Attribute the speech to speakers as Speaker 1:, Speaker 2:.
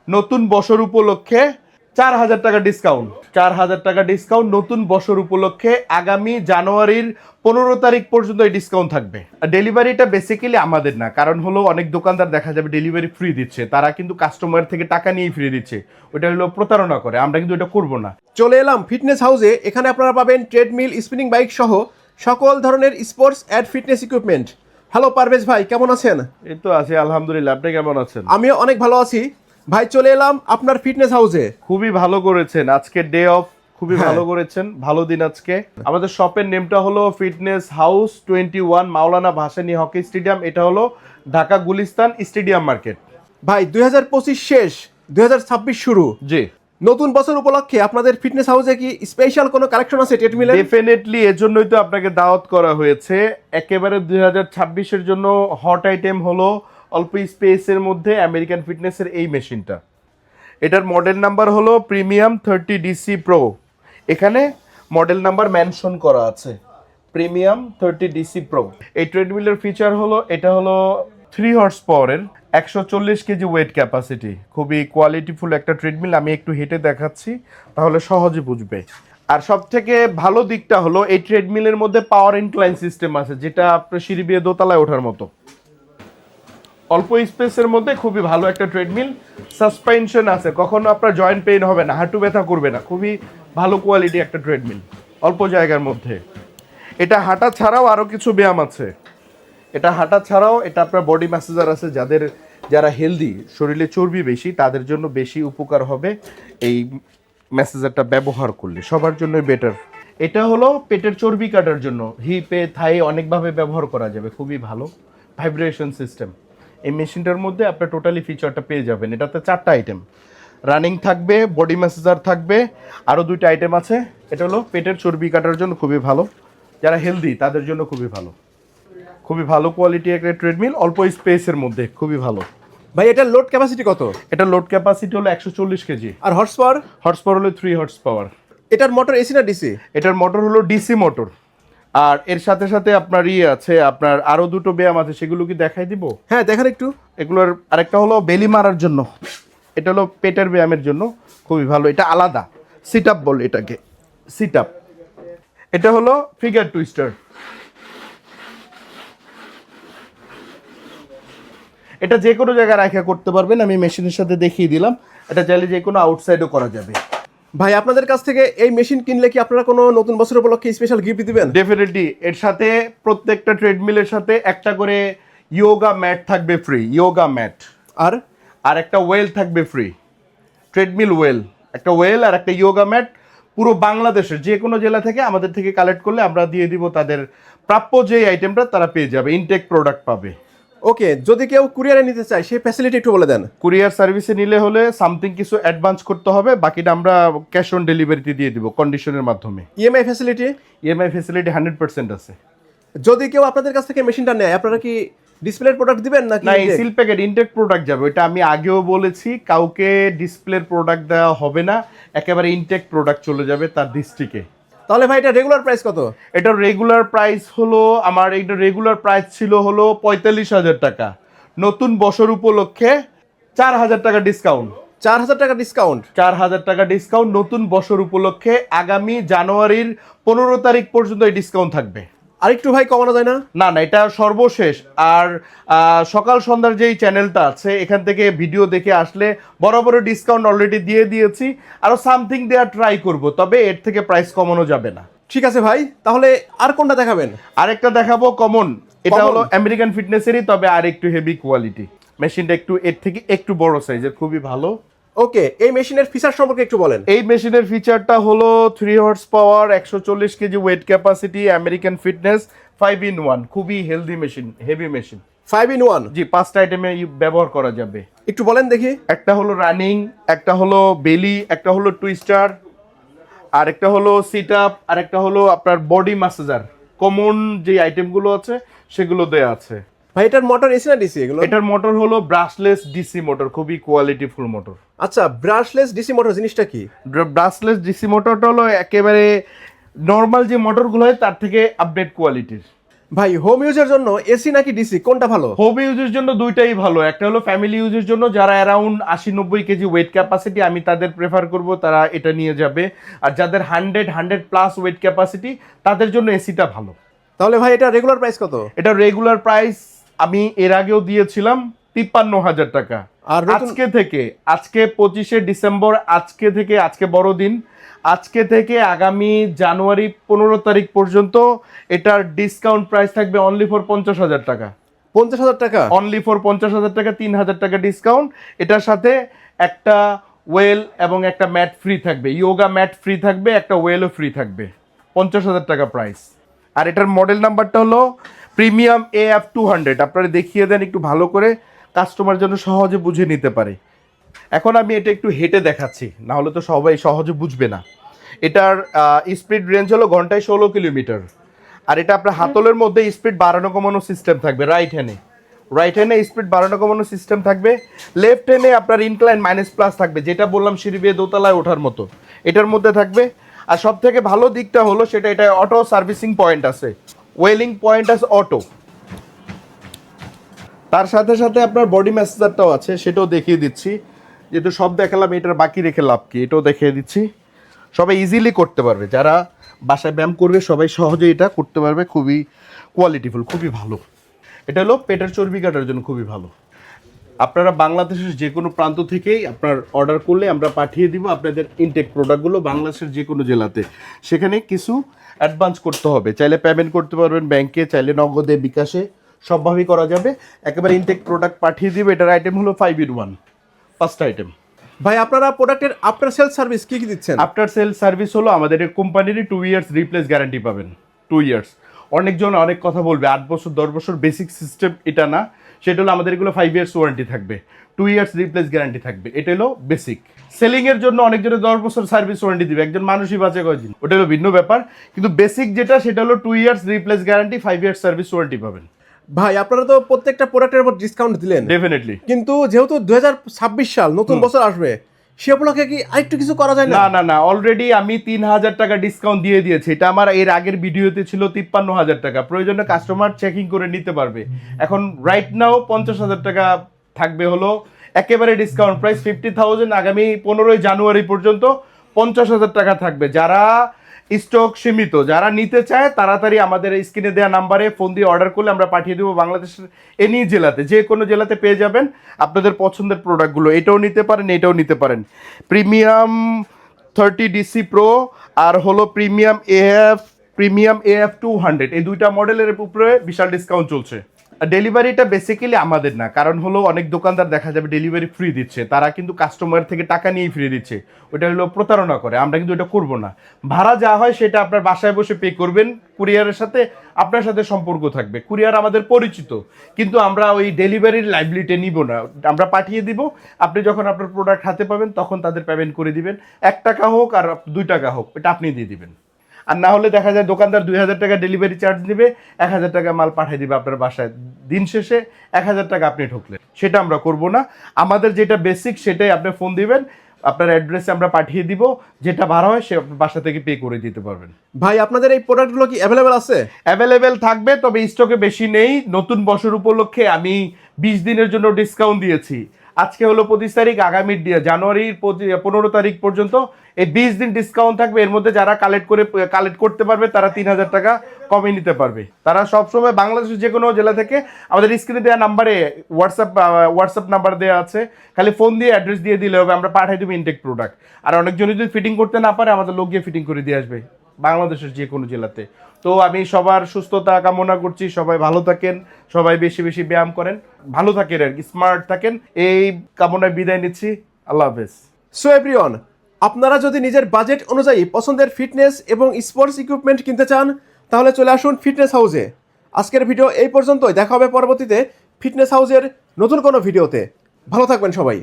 Speaker 1: নতুন বছর উপলক্ষে 4,000 টাকা ডিসকাউন্ট। 4,000 টাকা ডিসকাউন্ট নতুন বছর উপলক্ষে আগামী জানুয়ারির 15 তারিখ পর্যন্ত এই ডিসকাউন্ট থাকবে। ডেলিভারিটা বেসিক্যালি আমাদের না, কারণ হলো অনেক দোকানদার দেখা যাবে ডেলিভারি ফ্রি দিচ্ছে, তারা কিন্তু কাস্টমার থেকে টাকা নিয়েই ফ্রি দিচ্ছে, ওটা হলো প্রতারণা করে। আমরা কিন্তু এটা করব না।
Speaker 2: চলে এলাম ফিটনেস হাউসে। এখানে আপনারা পাবেন ট্রেডমিল, স্পিনিং বাইক সহ সকল ধরনের sports and fitness equipment. Hello Parvez ভাই, কেমন আছেন?
Speaker 1: এই তো আছি আলহামদুলিল্লাহ, আপনি কেমন আছেন?
Speaker 2: আমিও অনেক ভালো আছি ভাই। চলে এলাম আপনার ফিটনেস হাউসে।
Speaker 1: খুবই ভালো করেছেন, আজকে ডে অফ, খুবই ভালো করেছেন, ভালো দিন আজকে। আমাদের শপের নেমটা হলো ফিটনেস হাউস 21 মাওলানা ভাসানী হকি স্টেডিয়াম। এটা হলো ঢাকা গুলিস্তান স্টেডিয়াম মার্কেট।
Speaker 2: ভাই 2025 শেষ, 2026 শুরু।
Speaker 1: জি,
Speaker 2: নতুন বছর উপলক্ষে আপনাদের ফিটনেস হাউসে কি স্পেশাল কোনো কালেকশন আছে ট্রেডমিলে?
Speaker 1: ডেফিনেটলি, এজন্যই তো আপনাকে দাওয়াত করা হয়েছে। একেবারে 2026-এর জন্য হট আইটেম হলো অল্প স্পেসের মধ্যে আমেরিকান ফিটনেসের এই মেশিনটা। এটার মডেল নাম্বার হলো প্রিমিয়াম 30DC প্রো। এখানে মডেল নাম্বার মেনশন করা আছে, প্রিমিয়াম 30DC প্রো। এই ট্রেডমিলের ফিচার হলো, এটা হলো 3 হর্স পাওয়ারের, 140 কেজি ওয়েট ক্যাপাসিটি, খুবই কোয়ালিটিফুল একটা ট্রেডমিল। আমি একটু হেঁটে দেখাচ্ছি, তাহলে সহজে বুঝবে। আর সব থেকে ভালো দিকটা হলো এই ট্রেডমিলের মধ্যে পাওয়ার ইনক্লাইন সিস্টেম আছে, যেটা আপনার সিঁড়ি বেয়ে দোতলায় ওঠার মতো। অল্প স্পেসের মধ্যে খুবই ভালো একটা ট্রেডমিল। সাসপেনশন আছে, কখনো আপনার জয়েন্ট পেইন হবে না, হাঁটু ব্যথা করবে না। খুবই ভালো কোয়ালিটি একটা ট্রেডমিল, অল্প জায়গার মধ্যে। এটা হাঁটা ছাড়াও আরও কিছু ব্যায়াম আছে। এটা হাঁটা ছাড়াও এটা আপনার বডি ম্যাসাজার আছে, যারা হেলদি, শরীরে চর্বি বেশি, তাদের জন্য বেশি উপকার হবে এই ম্যাসাজারটা ব্যবহার করলে, সবার জন্যই বেটার। এটা হলো পেটের চর্বি কাটার জন্য, হিপে থাই অনেকভাবে ব্যবহার করা যাবে, খুবই ভালো ভাইব্রেশন সিস্টেম। এই মেশিনটার মধ্যে আপনার টোটালি ফিচারটা পেয়ে যাবেন। এটাতে 4টা আইটেম, রানিং থাকবে, বডি ম্যাসাজার থাকবে, আরও 2টা আইটেম আছে। এটা হলো পেটের চর্বি কাটার জন্য খুবই ভালো, যারা হেলদি তাদের জন্য খুবই ভালো। খুবই ভালো কোয়ালিটি একটা ট্রেডমিল, অল্প স্পেসের মধ্যে খুবই ভালো।
Speaker 2: ভাই এটার লোড ক্যাপাসিটি কত?
Speaker 1: এটা লোড ক্যাপাসিটি হলো 140 কেজি।
Speaker 2: আর হর্স পাওয়ার?
Speaker 1: হর্স পাওয়ার হলো 3 হর্স পাওয়ার।
Speaker 2: এটার মোটর এসি না ডিসি?
Speaker 1: এটার মোটর হলো ডিসি মোটর। আর এর সাথে সাথে আপনার আছে, আপনার আরও 2টো ব্যায়াম আছে, সেগুলো কি দেখাই দিব?
Speaker 2: হ্যাঁ দেখান একটু।
Speaker 1: এগুলোর আরেকটা হলো বেলি মারার জন্য, এটা হলো পেটের ব্যায়ামের জন্য খুবই ভালো। এটা আলাদা, সিট আপ বলে এটাকে, সিট আপ। এটা হলো ফিগার টুইস্টার। এটা যে কোনো জায়গায় রাখা করতে পারবেন, আমি মেশিনের সাথে দেখিয়ে দিলাম। এটা চাইলে যে কোনো আউটসাইডও করা যাবে।
Speaker 2: ভাই আপনাদের কাছ থেকে এই মেশিন কিনলে কি আপনারা কোনো নতুন বছর উপলক্ষে স্পেশাল গিফট দিবেন?
Speaker 1: ডেফিনেটলি, এর সাথে প্রত্যেকটা ট্রেডমিলের সাথে একটা করে ইয়োগা ম্যাট থাকবে ফ্রি, ইয়োগা ম্যাট। আর একটা ওয়েল থাকবে ফ্রি, ট্রেডমিল ওয়েল, একটা ওয়েল আর একটা ইয়োগা ম্যাট। পুরো বাংলাদেশের যে কোনো জেলা থেকে আমাদের থেকে কালেক্ট করলে আমরা দিয়ে দিব, তাদের প্রাপ্য যে আইটেমটা তারা পেয়ে যাবে, ইনটেক প্রোডাক্ট পাবে।
Speaker 2: ওকে, যদি কেউ কুরিয়ারে নিতে চায় সেই ফ্যাসিলিটি একটু বলে দেন।
Speaker 1: কুরিয়ার সার্ভিসে নিলে হলে সামথিং কিছু অ্যাডভান্স করতে হবে, বাকিটা আমরা ক্যাশ অন ডেলিভারিতে দিয়ে দিব কন্ডিশনের মাধ্যমে।
Speaker 2: EMI facility?
Speaker 1: ইএমআই ফ্যাসিলিটি 100% আছে।
Speaker 2: যদি কেউ আপনাদের কাছ থেকে মেশিনটা নেয়, আপনারা কি ডিসপ্লের প্রোডাক্ট দিবেন নাকি?
Speaker 1: না, এই সিল প্যাকেট ইনটেক প্রোডাক্ট যাবে, ওইটা আমি আগেও বলেছি, কাউকে ডিসপ্লের প্রোডাক্ট দেওয়া হবে না, একেবারে ইনটেক প্রোডাক্ট চলে যাবে তার ডিস্ট্রিক্টে।
Speaker 2: তাহলে ভাই এটা রেগুলার প্রাইস কত?
Speaker 1: এটার রেগুলার প্রাইস হলো, আমার এইটা রেগুলার প্রাইস ছিল হলো 45,000 টাকা। নতুন বছর উপলক্ষে 4,000 টাকা ডিসকাউন্ট।
Speaker 2: 4,000 টাকা ডিসকাউন্ট?
Speaker 1: 4,000 টাকা ডিসকাউন্ট নতুন বছর উপলক্ষে আগামী জানুয়ারির 15 তারিখ পর্যন্ত এই ডিসকাউন্ট থাকবে।
Speaker 2: আরেকটু ভাই কমানো যায় না?
Speaker 1: না না, এটা সর্বশেষ। আর সকাল সন্ধ্যার যেই চ্যানেলটা আছে, এখান থেকে ভিডিও দেখে আসলে বড় বড় ডিসকাউন্ট অলরেডি দিয়ে দিয়েছি, আরও সামথিং দেওয়ার ট্রাই করব, তবে এর থেকে প্রাইস কমানো যাবে না।
Speaker 2: ঠিক আছে ভাই, তাহলে আর কোনটা দেখাবেন?
Speaker 1: আরেকটা দেখাবো কমন, এটা হলো আমেরিকান ফিটনেসেরই, তবে আর একটু হেভি কোয়ালিটি। মেশিনটা একটু এর থেকে একটু বড় সাইজের, খুবই ভালো।
Speaker 2: ওকে, এই মেশিনের ফিচার সম্পর্কে একটু বলেন।
Speaker 1: এই মেশিনের ফিচারটা হলো 3 horse power, 140 KG wait capacity, American fitness 5-in-1, খুবই healthy machine, heavy machine.
Speaker 2: 5-in-1?
Speaker 1: জি, 5টা আইটেমে ব্যবহার করা যাবে।
Speaker 2: একটু বলেন দেখি।
Speaker 1: একটা হলো রানিং, একটা হলো বেলি, একটা হলো টুইস্টার, আর একটা হলো সিট আপ, আর একটা হলো আপনার বডি ম্যাসাজার। কমন যে আইটেমগুলো আছে সেগুলো দেয়া আছে।
Speaker 2: ভাই এটার মোটর এসি না ডিসি এগুলো?
Speaker 1: এটার মোটর হলো ব্রাশলেস ডিসি মোটর, খুবই কোয়ালিটিফুল মোটর।
Speaker 2: আচ্ছা, ব্রাশলেস ডিসি মোটর জিনিসটা কি?
Speaker 1: ব্রাশলেস ডিসি মোটরটা হলো একেবারে নর্মাল যে মোটরগুলো হয় তার থেকে আপডেট কোয়ালিটির।
Speaker 2: ভাই হোম ইউজের জন্য এসি নাকি ডিসি কোনটা ভালো?
Speaker 1: হোম ইউজের জন্য দুইটাই ভালো। একটা হলো ফ্যামিলি ইউজের জন্য, যারা অ্যারাউন্ড 80-90 কেজি ওয়েট ক্যাপাসিটি, আমি তাদের প্রেফার করব, তারা এটা নিয়ে যাবে। আর যাদের 100 প্লাস ওয়েট ক্যাপাসিটি, তাদের জন্য এসিটা ভালো।
Speaker 2: তাহলে ভাই এটা রেগুলার প্রাইস কত?
Speaker 1: এটা রেগুলার প্রাইস আমি এর আগেও দিয়েছিলাম 53,000 টাকা।
Speaker 2: আর
Speaker 1: আজকে 25শে ডিসেম্বর, আজকে বড়দিন, আজকে থেকে আগামী জানুয়ারি 15 তারিখ পর্যন্ত এটার ডিসকাউন্ট প্রাইস থাকবে অনলি ফর 50,000 টাকা।
Speaker 2: 50,000 টাকা
Speaker 1: অনলি ফর 50,000 টাকা, 3,000 টাকা ডিসকাউন্ট। এটার সাথে একটা ওয়েল এবং একটা ম্যাট ফ্রি থাকবে, ইয়োগা ম্যাট ফ্রি থাকবে, একটা ওয়েলও ফ্রি থাকবে। 50,000 টাকা প্রাইস। আর এটার মডেল নাম্বারটা হলো প্রিমিয়াম AF200। আপনারা দেখিয়ে দেন একটু ভালো করে, কাস্টমার যেন সহজে বুঝে নিতে পারে। এখন আমি এটা একটু হেঁটে দেখাচ্ছি, না হলে তো সবাই সহজে বুঝবে না। এটার স্পিড রেঞ্জ হলো ঘন্টায় 16 কিলোমিটার। আর এটা আপনার হাতলের মধ্যে স্পিড বাড়ানো কমানো সিস্টেম থাকবে। রাইট হ্যান্ডে স্পিড বাড়ানো কমানো সিস্টেম থাকবে। লেফট হ্যান্ডে আপনার ইনক্লাইন মাইনাস প্লাস থাকবে, যেটা বললাম সিঁড়ি বেয়ে দোতলায় ওঠার মতো এটার মধ্যে থাকবে। আর সব থেকে ভালো দিকটা হলো এটা অটো সার্ভিসিং পয়েন্ট আছে, ওয়েলিং পয়েন্ট আছে অটো। তার সাথে সাথে আপনার বডি ম্যাসাজারটাও আছে, সেটাও দেখিয়ে দিচ্ছি। যেহেতু সব দেখালাম, এটার বাকি রেখে লাভ কি, এটাও দেখিয়ে দিচ্ছি। সবাই ইজিলি করতে পারবে, যারা বাসায় ব্যায়াম করবে সবাই সহজে এটা করতে পারবে। খুবই কোয়ালিটিফুল, খুবই ভালো। এটা হলো পেটের চর্বি কাটার জন্য খুবই ভালো। আপনারা বাংলাদেশের যে কোনো প্রান্ত থেকেই আপনার অর্ডার করলে আমরা পাঠিয়ে দিব আপনাদের ইনটেক প্রোডাক্টগুলো বাংলাদেশের যে কোনো জেলাতে। সেখানে কিছু অ্যাডভান্স করতে হবে, চাইলে পেমেন্ট করতে পারবেন ব্যাংকে, চাইলে নগদে, বিকাশে, সবভাবেই করা যাবে। একেবারে ইনটেক প্রোডাক্ট পাঠিয়ে দিব। এটার আইটেম হলো 5-in-1, 5টা আইটেম।
Speaker 2: ভাই আপনারা প্রোডাক্টের আফটার সেল সার্ভিস কি কি দিচ্ছেন?
Speaker 1: আফটার সেল সার্ভিস হলো আমাদের কোম্পানিরই 2 ইয়ার্স রিপ্লেস গ্যারান্টি পাবেন। 2 ইয়ার্স। অনেকজন অনেক কথা বলবে 8 বছর 10 বছর, বেসিক সিস্টেম এটা না। সেটা হলো আমাদের এগুলো 5 ইয়ার্স ওয়ারেন্টি থাকবে, 2 ইয়ার্স রিপ্লেস গ্যারান্টি থাকবে। এটা হলো বেসিক। সেলিংয়ের জন্য অনেকজনে 10 বছর সার্ভিস ওয়ারেন্টি দিবে, একজন মানুষই বাঁচে কয়দিন, ওটা হলো ভিন্ন ব্যাপার। কিন্তু বেসিক যেটা, সেটা হলো 2 years replace guarantee, 5 years service warranty পাবেন।
Speaker 2: ভাই আপনারা তো প্রত্যেকটা প্রোডাক্টের উপর ডিসকাউন্ট দিলেন
Speaker 1: ডেফিনেটলি,
Speaker 2: কিন্তু যেহেতু 2026 সাল নতুন বছর আসবে, সে উপলক্ষে কি আরেকটু কিছু করা যায় না?
Speaker 1: না, অলরেডি আমি 3,000 টাকা ডিসকাউন্ট দিয়ে দিয়েছি। এটা আমার এর আগের ভিডিওতে ছিল 53,000 টাকা। প্রয়োজনে কাস্টমার চেকিং করে নিতে পারবে। এখন রাইট নাও 50,000 টাকা থাকবে হলো একেবারে ডিসকাউন্ট প্রাইস 50,000। আগামী 15ই জানুয়ারি পর্যন্ত 50,000 টাকা থাকবে। যারা স্টক সীমিত, যারা নিতে চায় তাড়াতাড়ি আমাদের স্ক্রিনে দেওয়া নাম্বারে ফোন দিয়ে অর্ডার করলে আমরা পাঠিয়ে দেবো বাংলাদেশের এনি জেলাতে, যে কোনো জেলাতে পেয়ে যাবেন আপনাদের পছন্দের প্রোডাক্টগুলো। এটাও নিতে পারেন, এটাও নিতে পারেন। প্রিমিয়াম 30 DC প্রো আর হলো প্রিমিয়াম AF200, এই দুইটা মডেলের উপরে বিশাল ডিসকাউন্ট চলছে। ডেলিভারিটা বেসিক্যালি আমাদের না, কারণ হলো অনেক দোকানদার দেখা যাবে ডেলিভারি ফ্রি দিচ্ছে, তারা কিন্তু কাস্টমার থেকে টাকা নিয়েই ফ্রি দিচ্ছে, ওটা হলো প্রতারণা করে। আমরা কিন্তু এটা করব না। ভাড়া যা হয় সেটা আপনার বাসায় বসে পে করবেন, কুরিয়ারের সাথে আপনার সাথে সম্পর্ক থাকবে। কুরিয়ার আমাদের পরিচিত, কিন্তু আমরা ওই ডেলিভারির লাইবিলিটি নিব না। আমরা পাঠিয়ে দিব, আপনি যখন আপনার প্রোডাক্ট হাতে পাবেন তখন তাদের পেমেন্ট করে দিবেন। 1 টাকা হোক আর 2 টাকা হোক, এটা আপনি দিয়ে দিবেন। আর না হলে দেখা যায় দোকানদার 2,000 টাকা ডেলিভারি চার্জ দিবে, 1,000 টাকা মাল পাঠিয়ে দিবে আপনার বাসায়। দিন শেষে 1,000 টাকা আপনি ঠকলেন। সেটা আমরা করব না। আমাদের যেটা বেসিক সেটাই আপনি ফোন দিবেন, আপনার অ্যাড্রেসে আমরা পাঠিয়ে দিব। যেটা ভাড়া হয় সে আপনার বাসা থেকে পে করে দিতে পারবেন।
Speaker 2: ভাই আপনাদের এই প্রোডাক্টগুলো কি অ্যাভেলেবেল আছে?
Speaker 1: অ্যাভেলেবেল থাকবে, তবে স্টকে বেশি নেই। নতুন বছর উপলক্ষে আমি 20 দিনের জন্য ডিসকাউন্ট দিয়েছি। আজকে হলো 25 তারিখ, আগামী জানুয়ারির 15 তারিখ পর্যন্ত এই 20 দিন ডিসকাউন্ট থাকবে। এর মধ্যে যারা কালেক্ট করতে পারবে তারা 3,000 টাকা কমে নিতে পারবে। তারা সবসময় বাংলাদেশের যে কোনো জেলা থেকে আমাদের স্ক্রিনে দেওয়া নাম্বারে হোয়াটসঅ্যাপ নাম্বার দেওয়া আছে, খালি ফোন দিয়ে অ্যাড্রেস দিয়ে দিলে হবে, আমরা পাঠিয়ে দেবো ইনটেক প্রোডাক্ট। আর অনেকজন যদি ফিটিং করতে না পারে, আমাদের লোক গিয়ে ফিটিং করে দিয়ে আসবে বাংলাদেশের যে কোনো জেলাতে। তো আমি সবার সুস্থতা কামনা করছি, সবাই ভালো থাকেন, সবাই বেশি বেশি ব্যায়াম করেন, ভালো থাকেন আর কি, স্মার্ট থাকেন, এই কামনায় বিদায় নিচ্ছি। আল্লাহ হাফেজ।
Speaker 2: সো এভরিওয়ান, আপনারা যদি নিজের বাজেট অনুযায়ী পছন্দের ফিটনেস এবং স্পোর্টস ইকুইপমেন্ট কিনতে চান, তাহলে চলে আসুন ফিটনেস হাউসে। আজকের ভিডিও এই পর্যন্তই, দেখা হবে পরবর্তীতে ফিটনেস হাউসের নতুন কোনো ভিডিওতে। ভালো থাকবেন সবাই।